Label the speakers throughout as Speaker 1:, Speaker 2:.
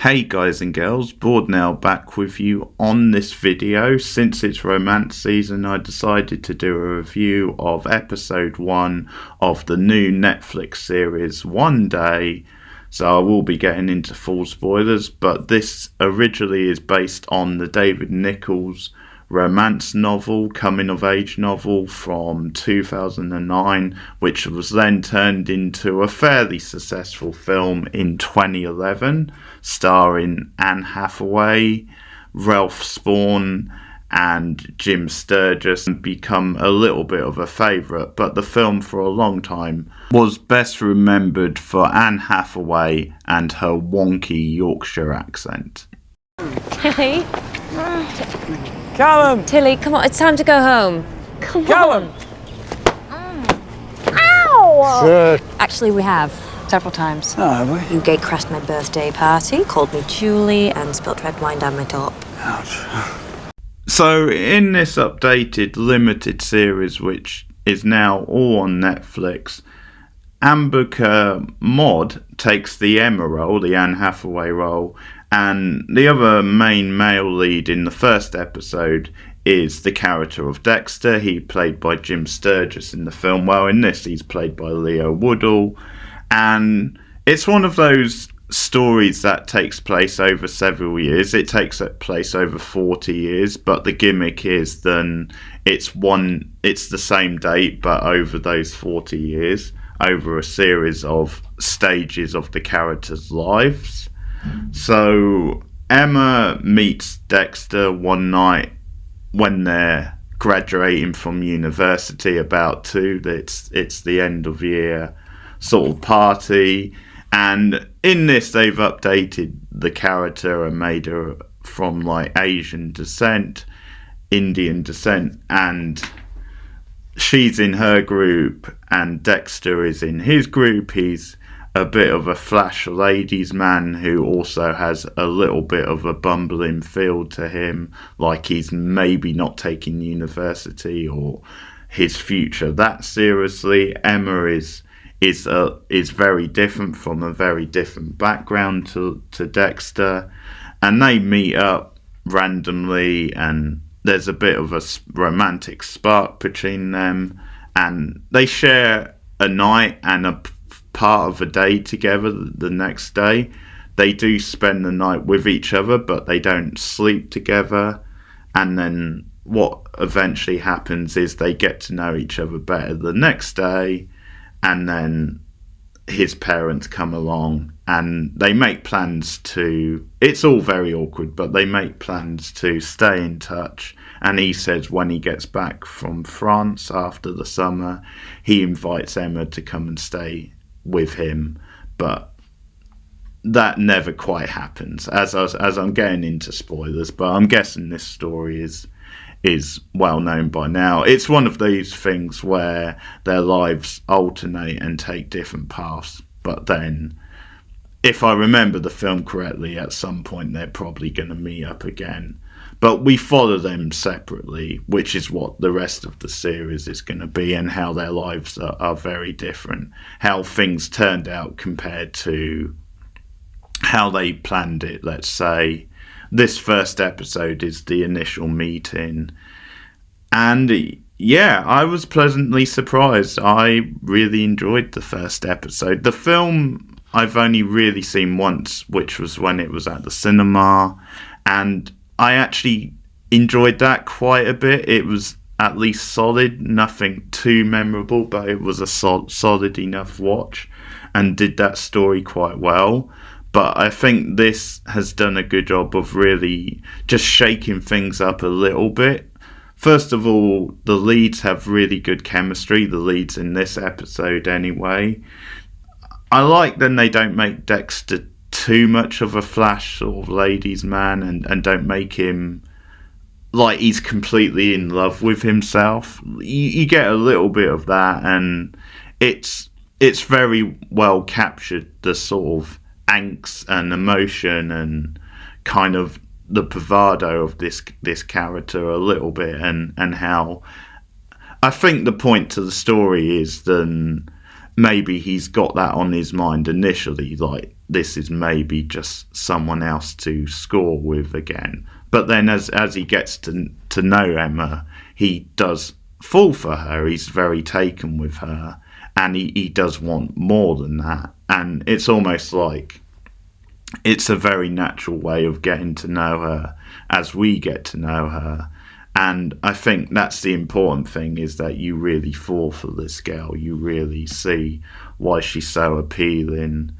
Speaker 1: Hey guys and girls, Board now back with you on this video. Since it's romance season, I decided to do a review of episode 1 of the new Netflix series One Day. So I will be getting into full spoilers, but this originally is based on the David Nichols romance novel, coming of age novel from 2009, which was then turned into a fairly successful film in 2011, starring Anne Hathaway, Ralph Spawn and Jim Sturgis, and become a little bit of a favourite. But the film for a long time was best remembered for Anne Hathaway and her wonky Yorkshire accent.
Speaker 2: Tilly?
Speaker 3: Callum!
Speaker 2: Tilly, come on, it's time to go home. Come
Speaker 3: Callum!
Speaker 2: on. Ow!
Speaker 3: Sure.
Speaker 2: Actually, we have. Several times.
Speaker 3: Oh, have we?
Speaker 2: You gate-crashed my birthday party, called me Julie, and spilt red wine down my top.
Speaker 3: Ouch.
Speaker 1: So, in this updated limited series, which is now all on Netflix, Ambika Mod takes the Emma role, the Anne Hathaway role, and the other main male lead in the first episode is the character of Dexter. He played by Jim Sturgis in the film. Well, in this, he's played by Leo Woodall. And it's one of those stories that takes place over several years. It takes place over 40 years, but the gimmick is then it's the same date, but over those 40 years, over a series of stages of the characters' lives. So Emma meets Dexter one night when they're graduating from university, about to. It's the end of year sort of party, and in this they've updated the character and made her from like Asian descent, Indian descent, and she's in her group and Dexter is in his group. He's a bit of a flash ladies man who also has a little bit of a bumbling feel to him, like he's maybe not taking university or his future that seriously. Emma is very different, from a very different background to Dexter, and they meet up randomly and there's a bit of a romantic spark between them, and they share a night and a part of a day together. The next day they do spend the night with each other, but they don't sleep together, and then what eventually happens is they get to know each other better the next day, and then his parents come along and they make plans to, it's all very awkward, but they make plans to stay in touch. And he says when he gets back from France after the summer, he invites Emma to come and stay with him, but that never quite happens, as I'm getting into spoilers, but I'm guessing this story is well known by now. It's one of these things where their lives alternate and take different paths, but then if I remember the film correctly, at some point they're probably going to meet up again. But we follow them separately, which is what the rest of the series is going to be, and how their lives are very different. How things turned out compared to how they planned it, let's say. This first episode is the initial meeting. And yeah, I was pleasantly surprised. I really enjoyed the first episode. The film I've only really seen once, which was when it was at the cinema, and I actually enjoyed that quite a bit. It was at least solid, nothing too memorable, but it was a solid enough watch and did that story quite well. But I think this has done a good job of really just shaking things up a little bit. First of all, the leads have really good chemistry, the leads in this episode anyway. I like then they don't make Dexter too much of a flash sort of ladies man, and don't make him like he's completely in love with himself. You get a little bit of that, and it's very well captured, the sort of angst and emotion and kind of the bravado of this character a little bit, and how I think the point to the story is then maybe he's got that on his mind initially, like this is maybe just someone else to score with again. But then as he gets to know Emma, he does fall for her. He's very taken with her, and he does want more than that. And it's almost like it's a very natural way of getting to know her as we get to know her. And I think that's the important thing, is that you really fall for this girl. You really see why she's so appealing.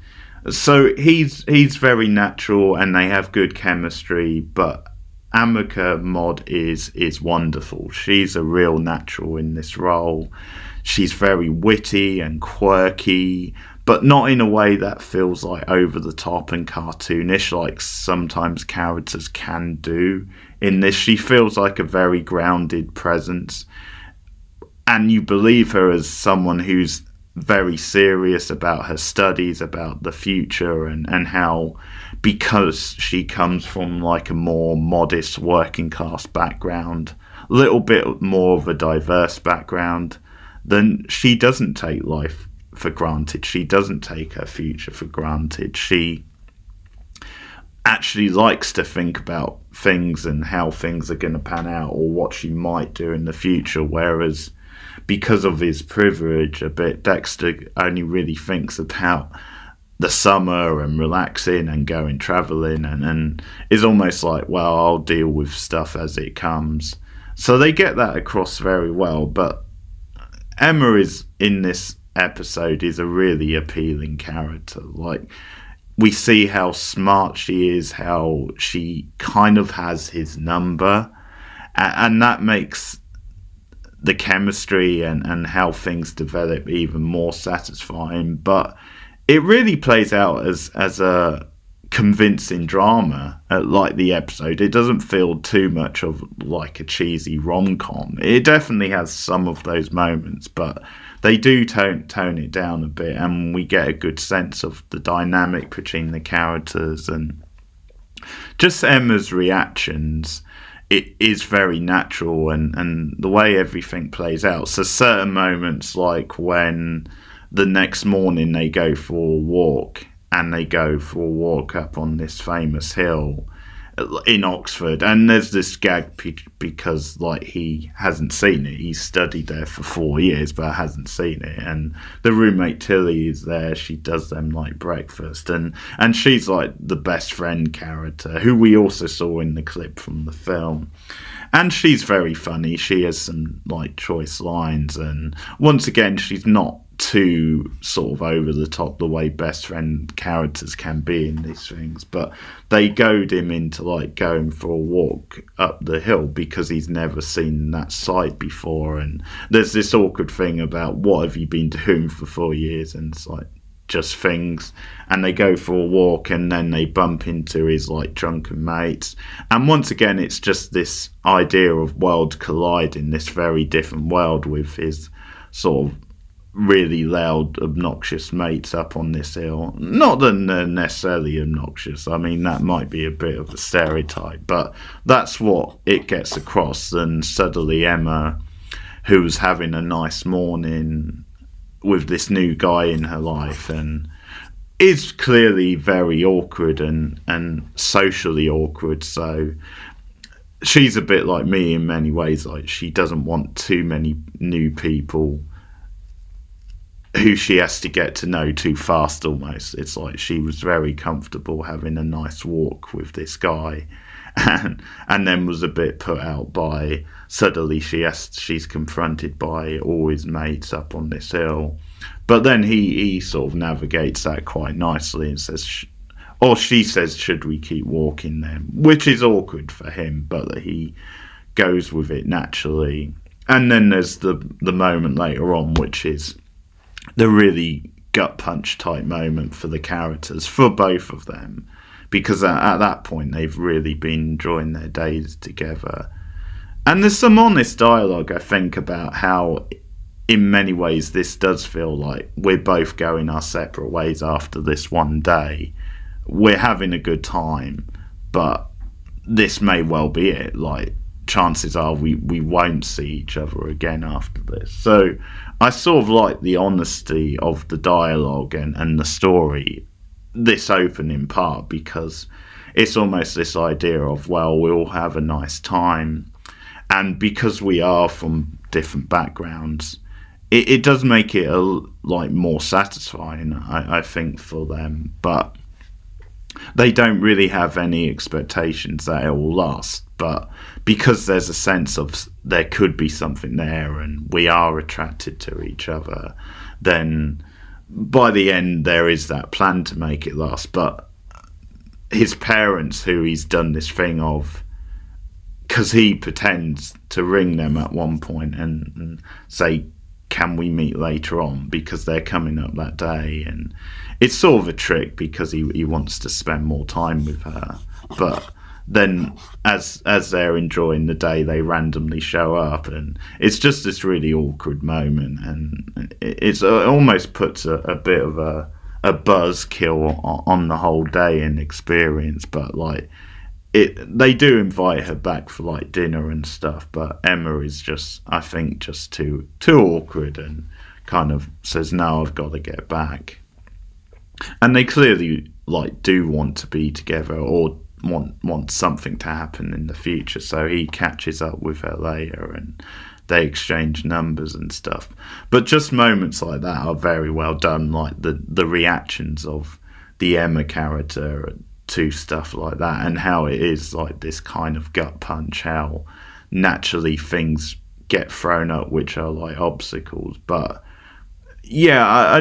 Speaker 1: So he's very natural, and they have good chemistry. But Ambika Mod is wonderful. She's a real natural in this role. She's very witty and quirky, but not in a way that feels like over the top and cartoonish like sometimes characters can do. In this, she feels like a very grounded presence, and you believe her as someone who's very serious about her studies, about the future, and how, because she comes from like a more modest working class background, a little bit more of a diverse background, then she doesn't take life for granted. She doesn't take her future for granted. She actually likes to think about things and how things are going to pan out, or what she might do in the future, whereas because of his privilege a bit, Dexter only really thinks about the summer and relaxing and going travelling, and is almost like, well, I'll deal with stuff as it comes. So they get that across very well. But Emma is, in this episode, is a really appealing character. Like, we see how smart she is, how she kind of has his number, and that makes the chemistry and how things develop even more satisfying. But it really plays out as a convincing drama, like the episode. It doesn't feel too much of like a cheesy rom-com. It definitely has some of those moments, but they do tone it down a bit, and we get a good sense of the dynamic between the characters, and just Emma's reactions. It is very natural, and the way everything plays out. So certain moments, like when the next morning they go for a walk, and they go for a walk up on this famous hill in Oxford, and there's this gag because like he hasn't seen it. He's studied there for 4 years but hasn't seen it, and the roommate Tilly is there. She does them like breakfast, and she's like the best friend character, who we also saw in the clip from the film, and she's very funny. She has some like choice lines, and once again she's not too sort of over the top the way best friend characters can be in these things, but they goad him into like going for a walk up the hill because he's never seen that site before, and there's this awkward thing about what have you been doing for 4 years, and it's like just things, and they go for a walk, and then they bump into his like drunken mates, and once again it's just this idea of worlds colliding, this very different world with his sort of really loud, obnoxious mates up on this hill. Not that they're necessarily obnoxious. I mean, that might be a bit of a stereotype, but that's what it gets across. And suddenly Emma, who's having a nice morning with this new guy in her life, and is clearly very awkward and socially awkward. So she's a bit like me in many ways. Like, she doesn't want too many new people who she has to get to know too fast almost. It's like she was very comfortable having a nice walk with this guy, and then was a bit put out by suddenly she's confronted by all his mates up on this hill. But then he sort of navigates that quite nicely and says, or she says, should we keep walking then? Which is awkward for him, but he goes with it naturally. And then there's the moment later on, which is the really gut punch type moment for the characters, for both of them, because at that point they've really been enjoying their days together. And there's some honest dialogue, I think, about how in many ways this does feel like we're both going our separate ways after this one day. We're having a good time, but this may well be it. Like, chances are we won't see each other again after this. So I sort of like the honesty of the dialogue and the story this opening part, because it's almost this idea of, well, we'll have a nice time, and because we are from different backgrounds, it does make it more satisfying, I think, for them. But they don't really have any expectations that it will last. But because there's a sense of there could be something there and we are attracted to each other, then by the end there is that plan to make it last. But his parents, who he's done this thing of, because he pretends to ring them at one point and say, can we meet later on, because they're coming up that day, and it's sort of a trick because he wants to spend more time with her. But then as they're enjoying the day, they randomly show up, and it's just this really awkward moment, and it almost puts a bit of a buzzkill on the whole day and experience. But they do invite her back for dinner and stuff, but Emma is just, I think, just too awkward, and kind of says, no, I've got to get back. And they clearly do want to be together, or want something to happen in the future, so he catches up with her later and they exchange numbers and stuff. But just moments like that are very well done, like the reactions of the Emma character to stuff like that, and how it is this kind of gut punch, how naturally things get thrown up which are obstacles. But yeah, I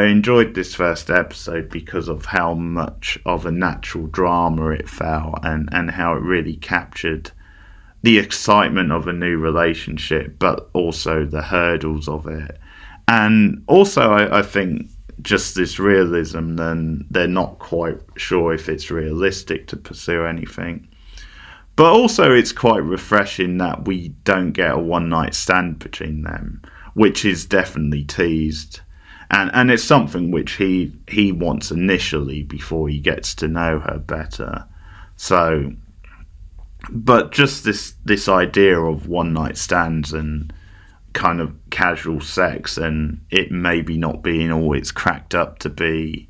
Speaker 1: enjoyed this first episode because of how much of a natural drama it felt, and how it really captured the excitement of a new relationship, but also the hurdles of it. And also I think just this realism, then they're not quite sure if it's realistic to pursue anything. But also it's quite refreshing that we don't get a one night stand between them, which is definitely teased. And it's something which he wants initially before he gets to know her better. So, but just this idea of one night stands and kind of casual sex, and it maybe not being all it's cracked up to be,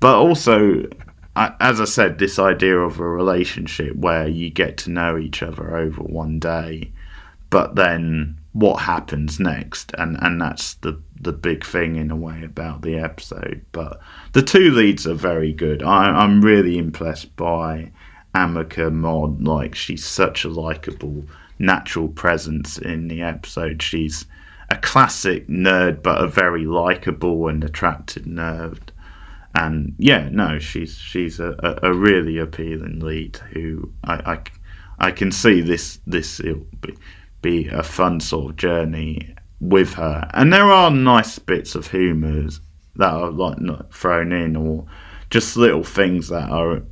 Speaker 1: but also, as I said, this idea of a relationship where you get to know each other over one day, but then what happens next, and that's the big thing in a way about the episode. But the two leads are very good. I'm really impressed by Ambika Mod. She's such a likable natural presence in the episode. She's a classic nerd, but a very likable and attractive nerd. And yeah, no, she's a really appealing lead who I can see this will be a fun sort of journey with her. And there are nice bits of humour that are not thrown in, or just little things that are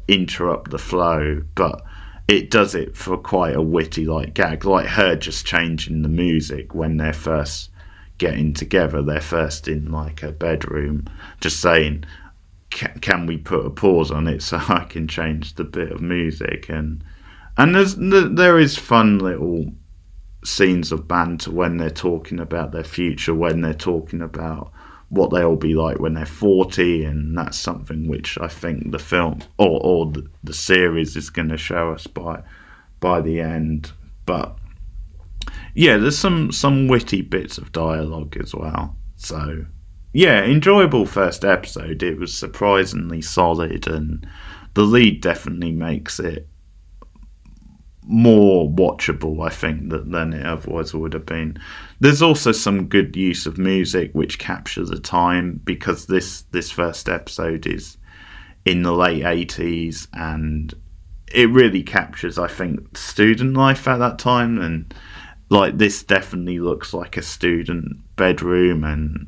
Speaker 1: interrupt the flow, but it does it for quite a witty gag, like her just changing the music when they're first getting together. They're first in her bedroom, just saying, can we put a pause on it so I can change the bit of music? And there is fun little scenes of banter when they're talking about their future, when they're talking about what they'll be like when they're 40, and that's something which I think the film or the series is going to show us by the end. But yeah, there's some witty bits of dialogue as well. So yeah, enjoyable first episode. It was surprisingly solid, and the lead definitely makes it more watchable, I think, than it otherwise would have been. There's also some good use of music which captures the time, because this first episode is in the late 80s, and it really captures, I think, student life at that time. And this definitely looks like a student bedroom, and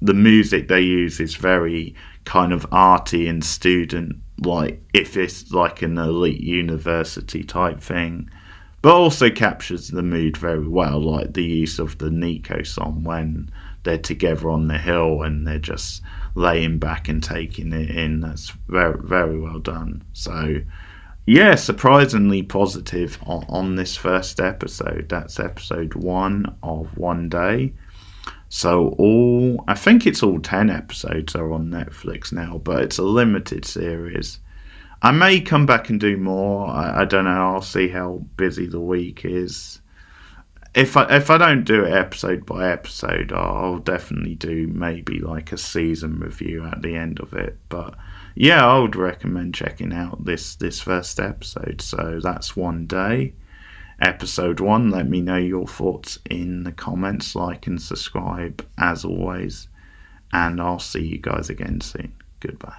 Speaker 1: the music they use is very kind of arty and student, if it's an elite university type thing, but also captures the mood very well, like the use of the Nico song when they're together on the hill and they're just laying back and taking it in. That's very, very well done. So yeah, surprisingly positive on this first episode. That's episode 1 of One Day. So I think it's all 10 episodes are on Netflix now, but it's a limited series. I may come back and do more. I don't know. I'll see how busy the week is. If I don't do it episode by episode, I'll definitely do maybe like a season review at the end of it. But yeah, I would recommend checking out this first episode. So that's One Day, episode 1. Let me know your thoughts in the comments. Like and subscribe as always, and I'll see you guys again soon. Goodbye.